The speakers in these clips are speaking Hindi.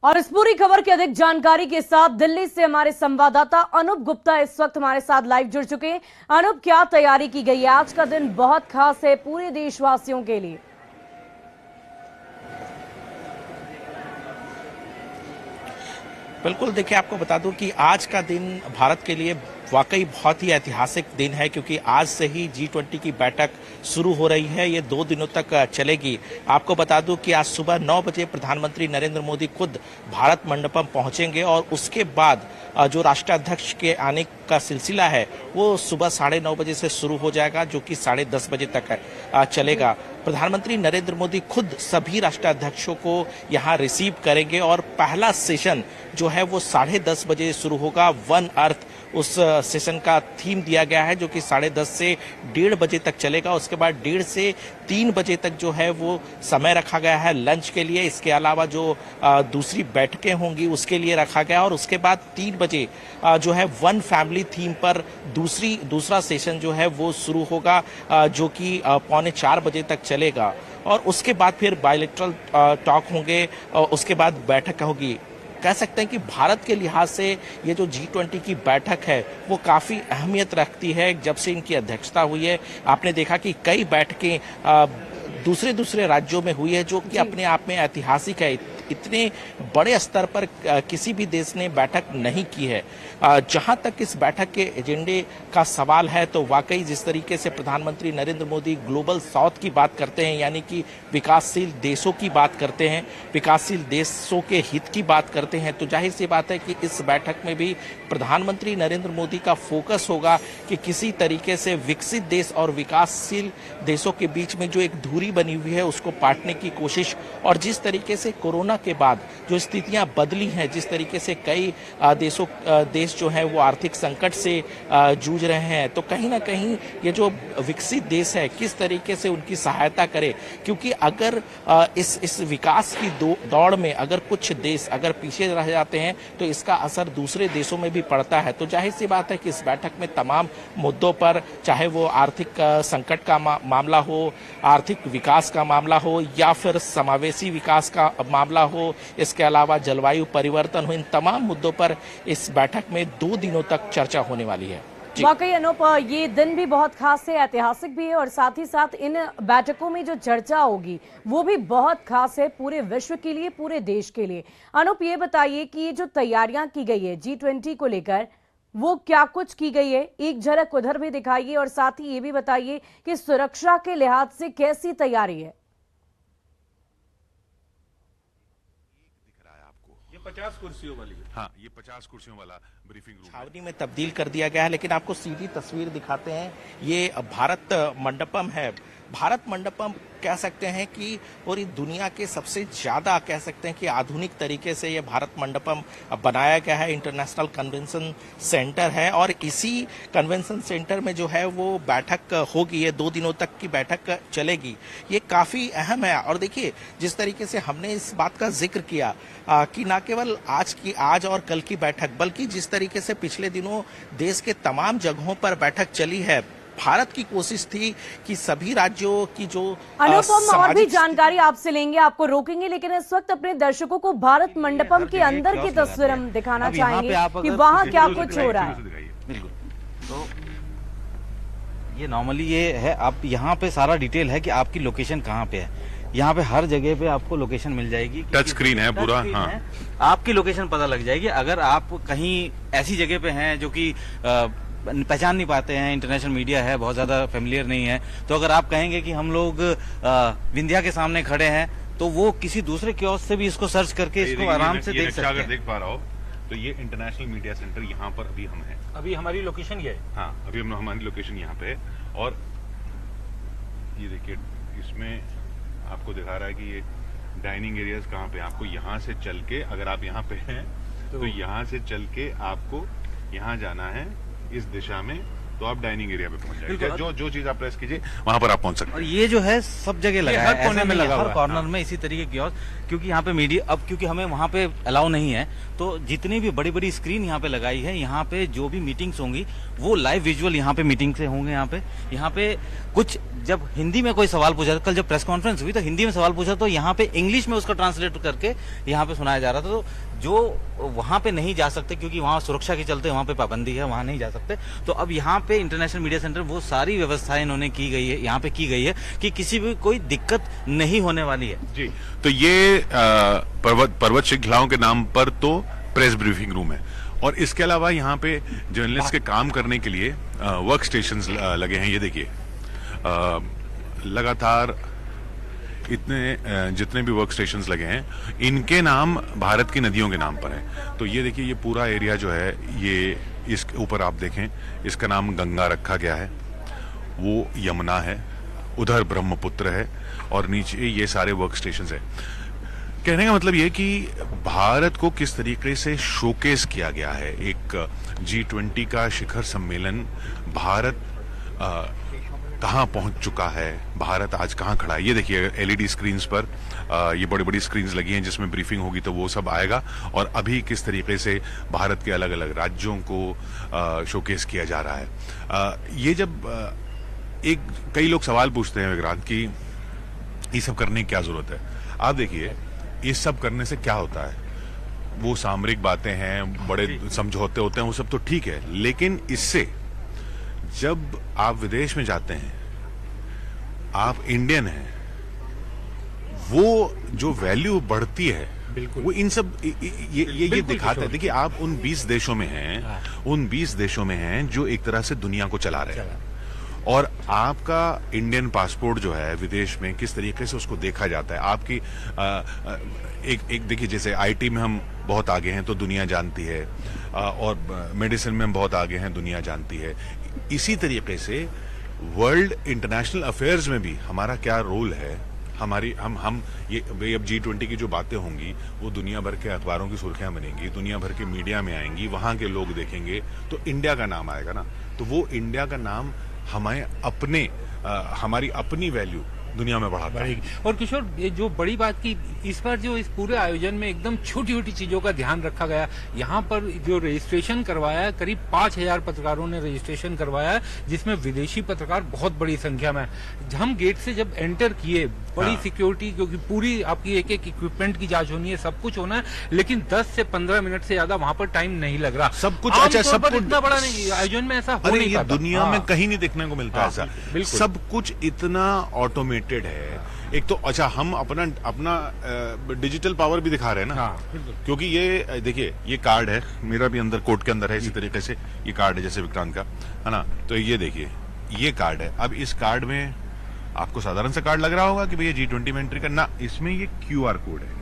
और इस पूरी खबर की अधिक जानकारी के साथ दिल्ली से हमारे संवाददाता अनूप गुप्ता इस वक्त हमारे साथ लाइव जुड़ चुके हैं। अनूप, क्या तैयारी की गई है? आज का दिन बहुत खास है पूरे देशवासियों के लिए। बिल्कुल, देखिए आपको बता दूं कि आज का दिन भारत के लिए वाकई बहुत ही ऐतिहासिक दिन है, क्योंकि आज से ही G20 की बैठक शुरू हो रही है। ये 2 दिनों तक चलेगी। आपको बता दूं कि आज सुबह 9 बजे प्रधानमंत्री नरेंद्र मोदी खुद भारत मंडपम पहुंचेंगे और उसके बाद जो राष्ट्राध्यक्ष के आने का सिलसिला है वो सुबह 9:30 बजे से शुरू हो जाएगा, जो कि 10:30 बजे तक चलेगा। प्रधानमंत्री नरेंद्र मोदी खुद सभी राष्ट्राध्यक्षों को यहाँ रिसीव करेंगे और पहला सेशन जो है वो 10:30 बजे शुरू होगा। वन अर्थ उस सेशन का थीम दिया गया है, जो कि 10:30 से 1:30 बजे तक चलेगा। उसके बाद 1:30 से 3 बजे तक जो है वो समय रखा गया है लंच के लिए। इसके अलावा जो दूसरी बैठकें होंगी उसके लिए रखा गया, और उसके बाद 3 बजे जो है वन फैमिली थीम पर दूसरा सेशन जो है वो शुरू होगा, जो कि 3:45 बजे तक चलेगा। और उसके बाद फिर बायलैटरल टॉक होंगे और उसके बाद बैठक होगी। कह सकते हैं कि भारत के लिहाज से ये जो G20 की बैठक है वो काफी अहमियत रखती है। जब से इनकी अध्यक्षता हुई है, आपने देखा कि कई बैठकें दूसरे राज्यों में हुई है, जो कि अपने आप में ऐतिहासिक है। इतने बड़े स्तर पर किसी भी देश ने बैठक नहीं की है। जहां तक इस बैठक के एजेंडे का सवाल है, तो वाकई जिस तरीके से प्रधानमंत्री नरेंद्र मोदी ग्लोबल साउथ की बात करते हैं, यानी कि विकासशील देशों की बात करते हैं, विकासशील देशों के हित की बात करते हैं, तो जाहिर सी बात है कि इस बैठक में भी प्रधानमंत्री नरेंद्र मोदी का फोकस होगा कि किसी तरीके से विकसित देश और विकासशील देशों के बीच में जो एक दूरी बनी हुई है उसको पाटने की कोशिश। और जिस तरीके से कोरोना के बाद जो स्थितियां बदली हैं, जिस तरीके से कई देश जो है वो आर्थिक संकट से जूझ रहे हैं, तो कहीं ना कहीं ये जो विकसित देश है किस तरीके से उनकी सहायता करे। क्योंकि अगर इस विकास की दौड़ में अगर कुछ देश अगर पीछे रह जाते हैं तो इसका असर दूसरे देशों में भी पड़ता है। तो जाहिर सी बात है कि इस बैठक में तमाम मुद्दों पर, चाहे वो आर्थिक संकट का मामला हो, आर्थिक विकास का मामला हो, या फिर समावेशी विकास का मामला हो, इसके अलावा जलवायु परिवर्तन हो, इन तमाम मुद्दों पर इस बैठक में 2 दिनों तक चर्चा होने वाली है। वाकई अनूप, ये दिन भी बहुत खास है, ऐतिहासिक भी है, और साथ ही साथ इन बैठकों में जो चर्चा होगी वो भी बहुत खास है पूरे विश्व के लिए, पूरे देश के लिए। अनूप, ये बताइए कि ये जो तैयारियां की गई है G20 को लेकर, वो क्या कुछ की गई है? एक झलक उधर भी दिखाइए, और साथ ही ये भी बताइए कि सुरक्षा के लिहाज से कैसी तैयारी है। 50 कुर्सियों वाली, हाँ, ये 50 कुर्सियों वाला ब्रीफिंग रूम छावनी में तब्दील कर दिया गया है। लेकिन आपको सीधी तस्वीर दिखाते हैं, ये भारत मंडपम है। भारत मंडपम कह सकते हैं कि पूरी दुनिया के सबसे ज्यादा कह सकते हैं कि आधुनिक तरीके से ये भारत मंडपम बनाया गया है। इंटरनेशनल कन्वेंशन सेंटर है, और इसी कन्वेंशन सेंटर में जो है वो बैठक होगी। ये 2 दिनों तक की बैठक चलेगी। ये काफी अहम है। और देखिए, जिस तरीके से हमने इस बात का जिक्र किया कि न केवल आज और कल की बैठक, बल्कि जिस तरीके से पिछले दिनों देश के तमाम जगहों पर बैठक चली है, भारत की कोशिश थी कि सभी राज्यों की जो अनुपम और भी जानकारी आपसे लेंगे, आपको रोकेंगे, लेकिन इस वक्त अपने दर्शकों को भारत मंडपम के अंदर की तस्वीर हम दिखाना चाहेंगे कि वहां क्या कुछ हो रहा है। बिल्कुल, तो ये नॉर्मली ये है, आप यहाँ पे सारा डिटेल है कि आपकी लोकेशन कहाँ पे है। यहाँ पे हर जगह पे आपको लोकेशन मिल जाएगी, टच स्क्रीन है पूरा, हाँ, आपकी लोकेशन पता लग जाएगी। अगर आप कहीं ऐसी जगह पे हैं जो कि पहचान नहीं पाते हैं, इंटरनेशनल मीडिया है, बहुत ज्यादा फेमिलियर नहीं है, तो अगर आप कहेंगे कि हम लोग विंध्या के सामने खड़े हैं, तो वो किसी दूसरे कियोस्क से भी इसको सर्च करके इसको आराम से देख सकते हैं। अगर देख पा रहा हो तो ये इंटरनेशनल मीडिया सेंटर यहाँ पर अभी हम हैं। अभी हमारी लोकेशन ये है, हाँ, अभी हमारी लोकेशन यहाँ पे है। और ये देखिए, इसमें आपको दिखा रहा है कि ये डाइनिंग एरियाज कहाँ पे। आपको यहाँ से चल के, अगर आप यहाँ पे हैं तो यहाँ से चल के आपको यहाँ जाना है, इस दिशा में, तो आप डाइनिंग एरिया पे पहुंच जाएंगे। बिल्कुल। जो चीज आप प्रेस कीजिए वहां पर आप पहुंच सकते और हैं। ये जो है सब जगह लगा है, हर कोने ऐसा में नहीं है, लगा हर हुआ है। कॉर्नर में इसी तरीके की क्योंकि यहाँ पे मीडिया अब क्योंकि हमें वहाँ पे अलाउ नहीं है, तो जितनी भी बड़ी बड़ी स्क्रीन यहाँ पे लगाई है, यहाँ पे जो भी मीटिंग्स होंगी वो लाइव विजुअल यहाँ पे मीटिंग से होंगे। यहाँ पे कुछ जब हिंदी में कोई सवाल पूछा, कल जब प्रेस कॉन्फ्रेंस हुई तो हिंदी में सवाल पूछा तो यहाँ पे इंग्लिश में उसका ट्रांसलेट करके यहाँ पे सुनाया जा रहा था। तो जो वहां पे नहीं जा सकते क्योंकि वहां सुरक्षा के चलते वहां पे पाबंदी है, वहां नहीं जा सकते, तो अब यहाँ पे इंटरनेशनल मीडिया सेंटर वो सारी व्यवस्थाएं इन्होंने की गई है, यहाँ पे की गई है कि किसी भी कोई दिक्कत नहीं होने वाली है। जी, तो ये पर्वत श्रृंखलाओं के नाम पर तो प्रेस ब्रीफिंग रूम है, और इसके अलावा यहाँ पे जर्नलिस्ट के काम करने के लिए वर्क स्टेशंस लगे हैं। ये देखिए लगातार इतने जितने भी वर्क स्टेशंस लगे हैं इनके नाम भारत की नदियों के नाम पर है। तो ये देखिए, ये पूरा एरिया जो है, ये इसके ऊपर आप देखें, इसका नाम गंगा रखा गया है, वो यमुना है, उधर ब्रह्मपुत्र है, और नीचे ये सारे वर्क स्टेशंस है। कहने का मतलब ये कि भारत को किस तरीके से शोकेस किया गया है। एक G20 का शिखर सम्मेलन, भारत कहाँ पहुंच चुका है, भारत आज कहाँ खड़ा है। ये देखिए LED स्क्रीन्स पर ये बड़ी बड़ी स्क्रीन्स लगी हैं जिसमें ब्रीफिंग होगी तो वो सब आएगा, और अभी किस तरीके से भारत के अलग अलग राज्यों को शोकेस किया जा रहा है। ये जब कई लोग सवाल पूछते हैं विक्रांत कि ये सब करने की क्या जरूरत है। आप देखिए, इस सब करने से क्या होता है, वो सामरिक बातें हैं, बड़े समझौते होते हैं, वो सब तो ठीक है, लेकिन इससे जब आप विदेश में जाते हैं, आप इंडियन हैं, वो जो वैल्यू बढ़ती है वो इन सब ये दिखाता है। देखिए, आप उन 20 देशों में हैं, उन 20 देशों में हैं जो एक तरह से दुनिया को चला रहे हैं, और आपका इंडियन पासपोर्ट जो है विदेश में किस तरीके से उसको देखा जाता है। आपकी एक देखिए, जैसे आईटी में हम बहुत आगे हैं तो दुनिया जानती है, और मेडिसिन में हम बहुत आगे हैं, दुनिया जानती है। इसी तरीके से वर्ल्ड इंटरनेशनल अफेयर्स में भी हमारा क्या रोल है, हमारी हम ये अब G20 की जो बातें होंगी वो दुनिया भर के अखबारों की सुर्खियां बनेंगी, दुनिया भर के मीडिया में आएंगी, वहां के लोग देखेंगे तो इंडिया का नाम आएगा ना। तो वो इंडिया का नाम हमें हमारी अपनी वैल्यू दुनिया में बढ़ाता है। और किशोर, ये जो बड़ी बात की, इस बार जो इस पूरे आयोजन में एकदम छोटी छोटी चीजों का ध्यान रखा गया। यहाँ पर जो रजिस्ट्रेशन करवाया है, करीब 5000 पत्रकारों ने रजिस्ट्रेशन करवाया है, जिसमें विदेशी पत्रकार बहुत बड़ी संख्या में। हम गेट से जब एंटर किए, बड़ी सिक्योरिटी, क्योंकि पूरी आपकी एक एक इक्विपमेंट की जांच होनी है, सब कुछ होना है, लेकिन 10 से 15 मिनट से ज्यादा वहां पर टाइम नहीं लग रहा। सब कुछ अच्छा, सब कुछ इतना बड़ा नहीं, आयोजन में ऐसा हो अरे नहीं ये पाता। दुनिया में कहीं नहीं देखने को मिलता ऐसा। बिल्कुल। सब कुछ इतना ऑटोमेटेड है। एक तो अच्छा, हम अपना डिजिटल पावर भी दिखा रहे हैं ना, क्योंकि ये देखिए, ये कार्ड है मेरा भी, अंदर कोट के अंदर है, इसी तरीके से ये कार्ड है जैसे विक्रांत का है ना। तो ये देखिए, ये कार्ड है। अब इस कार्ड में आपको साधारण सा कार्ड लग रहा होगा कि भैया G20 में एंट्री करना, इसमें ये QR कोड है,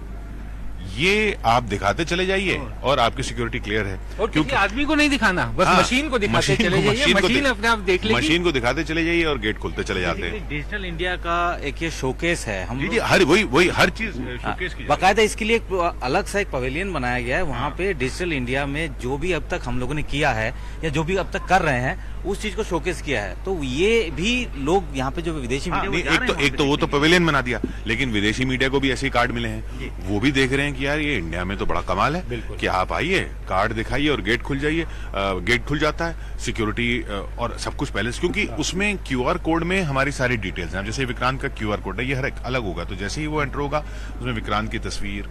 ये आप दिखाते चले जाइए और आपकी सिक्योरिटी क्लियर है। और किसी आदमी को नहीं दिखाना, बस मशीन को दिखाते चले जाइए, मशीन अपने आप देख लेगी, मशीन को दिखाते चले जाइए और गेट खोलते चले जाते हैं। डिजिटल इंडिया का एक ये शोकेस है, हम वही हर चीज शोकेस की बाकायदा इसके लिए एक अलग सा एक पवेलियन बनाया गया है। वहाँ पे डिजिटल इंडिया में जो भी अब तक हम लोगों ने किया है या जो भी अब तक कर रहे हैं उस चीज को शोकेस किया है। तो ये भी लोग यहाँ पे जो विदेशी मीडिया, एक तो वो तो पवेलियन बना दिया, लेकिन विदेशी मीडिया को भी ऐसे ही कार्ड मिले हैं, वो भी देख रहे हैं कि यार ये इंडिया में तो बड़ा कमाल है कि आप आइए, कार्ड दिखाइए और गेट खुल जाइए, गेट खुल जाता है, सिक्योरिटी और सब कुछ पहले से, क्योंकि उसमें QR कोड में हमारी सारी डिटेल्स हैं। जैसे विक्रांत का QR कोड है, ये हर एक अलग होगा, तो जैसे ही वो एंटर होगा उसमें विक्रांत की तस्वीर,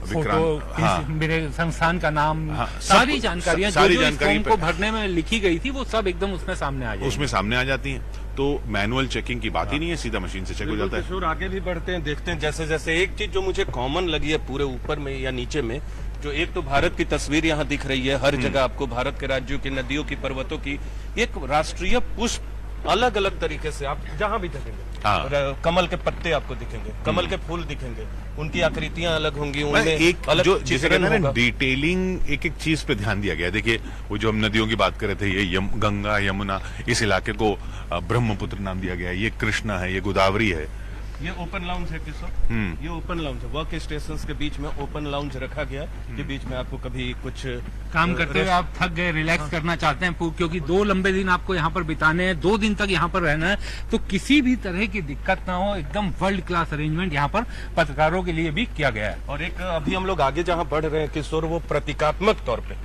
फोटो, मेरे संस्थान का नाम, सारी जानकारियां जो इस फॉर्म को भरने में लिखी गई थी वो सब एकदम उसमें सामने आ जाती, उसमें सामने आ जाती हैं। तो मैनुअल चेकिंग की बात ही नहीं है, सीधा मशीन से चेक हो जाता है। किशोर, आगे भी बढ़ते हैं, देखते हैं जैसे जैसे। एक चीज जो मुझे कॉमन लगी है पूरे ऊपर में या नीचे में, जो एक तो भारत की तस्वीर यहाँ दिख रही है, हर जगह आपको भारत के राज्यों की, नदियों की, पर्वतों की, एक राष्ट्रीय पुष्प अलग अलग तरीके से आप जहां भी देखेंगे, कमल के पत्ते आपको दिखेंगे, कमल के फूल दिखेंगे, उनकी आकृतियां अलग होंगी, उनमें एक अलग जो जिसे चित्रण कहते हैं ना, होगा। डिटेलिंग, एक एक चीज पे ध्यान दिया गया है। देखिए, वो जो हम नदियों की बात कर रहे थे, ये गंगा, यमुना, इस इलाके को ब्रह्मपुत्र नाम दिया गया है, ये कृष्णा है, ये गोदावरी है, ये ओपन लाउंज है किशोर, ये ओपन लाउंज है। वर्क स्टेशन के बीच में ओपन लाउंज रखा गया के बीच में आपको कभी कुछ काम करते हुए आप थक गए, रिलैक्स करना चाहते हैं क्योंकि 2 लंबे दिन आपको यहाँ पर बिताने हैं, 2 दिन तक यहाँ पर रहना है, तो किसी भी तरह की दिक्कत ना हो, एकदम वर्ल्ड क्लास अरेंजमेंट यहाँ पर पत्रकारों के लिए भी किया गया है। और एक अभी हम लोग आगे जहाँ बढ़ रहे हैं किशोर, वो प्रतीकात्मक तौर पे,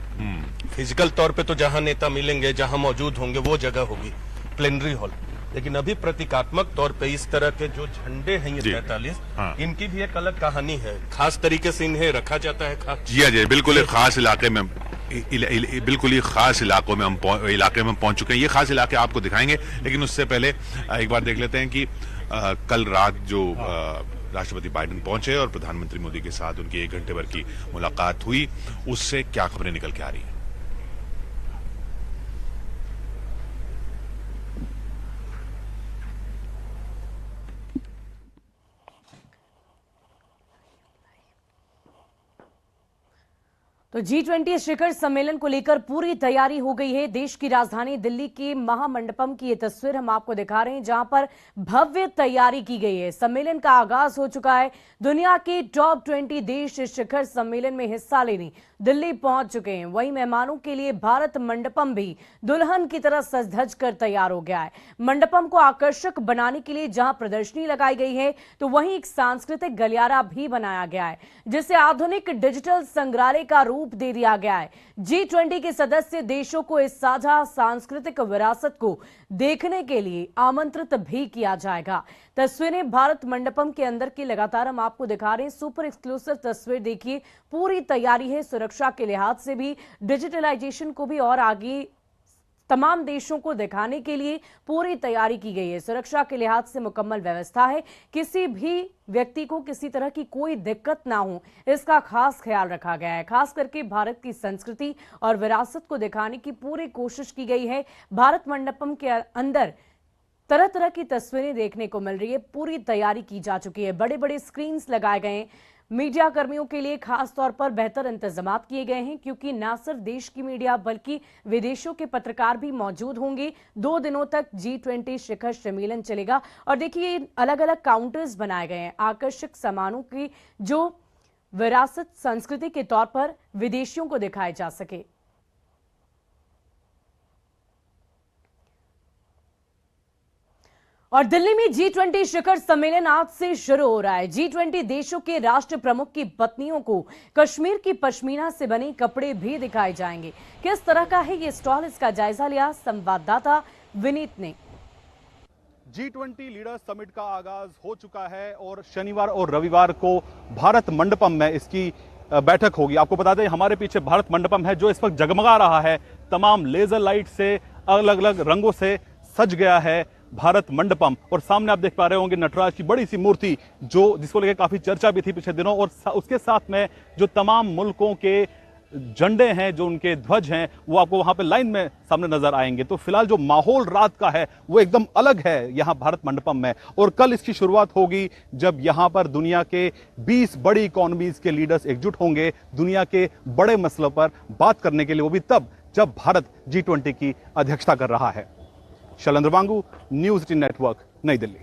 फिजिकल तौर पे तो जहाँ नेता मिलेंगे, जहाँ मौजूद होंगे वो जगह होगी प्लेनरी हॉल, लेकिन अभी प्रतीकात्मक तौर पे इस तरह के जो झंडे हैं ये 43, इनकी भी एक अलग कहानी है। खास तरीके से इन्हें रखा जाता है। जी हाँ जी, बिल्कुल एक खास इलाके में, बिल्कुल ही खास इलाकों में हम इलाके में पहुंच चुके हैं। ये खास इलाके आपको दिखाएंगे, लेकिन उससे पहले एक बार देख लेते हैं कि कल रात जो राष्ट्रपति बाइडेन पहुंचे और प्रधानमंत्री मोदी के साथ उनकी 1 घंटे भर की मुलाकात हुई, उससे क्या खबरें निकल के आ रही हैं। तो G20 शिखर सम्मेलन को लेकर पूरी तैयारी हो गई है। देश की राजधानी दिल्ली के महामंडपम की ये तस्वीर हम आपको दिखा रहे हैं, जहां पर भव्य तैयारी की गई है। सम्मेलन का आगाज हो चुका है। दुनिया के टॉप 20 देश इस शिखर सम्मेलन में हिस्सा लेने दिल्ली पहुंच चुके हैं। वहीं मेहमानों के लिए भारत मंडपम भी दुल्हन की तरह सज धज कर तैयार हो गया है। मंडपम को आकर्षक बनाने के लिए जहां प्रदर्शनी लगाई गई है, तो वहीं एक सांस्कृतिक गलियारा भी बनाया गया है, जिसे आधुनिक डिजिटल संग्रहालय का रूप दे दिया गया है। G20 के सदस्य देशों को इस साझा सांस्कृतिक विरासत को देखने के लिए आमंत्रित भी किया जाएगा। तस्वीरें भारत मंडपम के अंदर की लगातार हम आपको दिखा रहे हैं। सुपर एक्सक्लूसिव तस्वीर देखिए। पूरी तैयारी है, सुरक्षा के लिहाज से भी, डिजिटलाइजेशन को भी और आगे तमाम देशों को दिखाने के लिए पूरी तैयारी की गई है। सुरक्षा के लिहाज से मुकम्मल व्यवस्था है। किसी भी व्यक्ति को किसी तरह की कोई दिक्कत ना हो, इसका खास ख्याल रखा गया है। खास करके भारत की संस्कृति और विरासत को दिखाने की पूरी कोशिश की गई है। भारत मंडपम के अंदर तरह तरह की तस्वीरें देखने को मिल रही है। पूरी तैयारी की जा चुकी है। बड़े बड़े स्क्रीन्स लगाए गए हैं। मीडिया कर्मियों के लिए खास तौर पर बेहतर इंतजाम किए गए हैं, क्योंकि न सिर्फ देश की मीडिया बल्कि विदेशों के पत्रकार भी मौजूद होंगे। 2 दिनों तक G20 शिखर सम्मेलन चलेगा। और देखिए, अलग अलग काउंटर्स बनाए गए हैं आकर्षक सामानों की, जो विरासत संस्कृति के तौर पर विदेशियों को दिखाए जा सके। और दिल्ली में G20 शिखर सम्मेलन आज से शुरू हो रहा है। G20 देशों के राष्ट्र प्रमुख की पत्नियों को कश्मीर की पश्मीना से बने कपड़े भी दिखाए जाएंगे। किस तरह का है ये स्टॉल, इसका जायजा लिया संवाददाता विनीत ने। G20 लीडर्स समिट का आगाज हो चुका है और शनिवार और रविवार को भारत मंडपम में इसकी बैठक होगी। आपको बता दें, हमारे पीछे भारत मंडपम है, जो इस वक्त जगमगा रहा है। तमाम लेजर लाइट से, अलग अलग रंगों से सज गया है भारत मंडपम। और सामने आप देख पा रहे होंगे नटराज की बड़ी सी मूर्ति, जो जिसको लेकर काफी चर्चा भी थी पिछले दिनों। और उसके साथ में जो तमाम मुल्कों के झंडे हैं, जो उनके ध्वज हैं, वो आपको वहां पे लाइन में सामने नजर आएंगे। तो फिलहाल जो माहौल रात का है वो एकदम अलग है यहां भारत मंडपम में। और कल इसकी शुरुआत होगी, जब यहां पर दुनिया के 20 बड़ी इकोनॉमीज के लीडर्स एकजुट होंगे दुनिया के बड़े मसलों पर बात करने के लिए, वो भी तब जब भारत G20 की अध्यक्षता कर रहा है। शैलेंद्र वांगू, न्यूज़ 18 नेटवर्क, नई दिल्ली।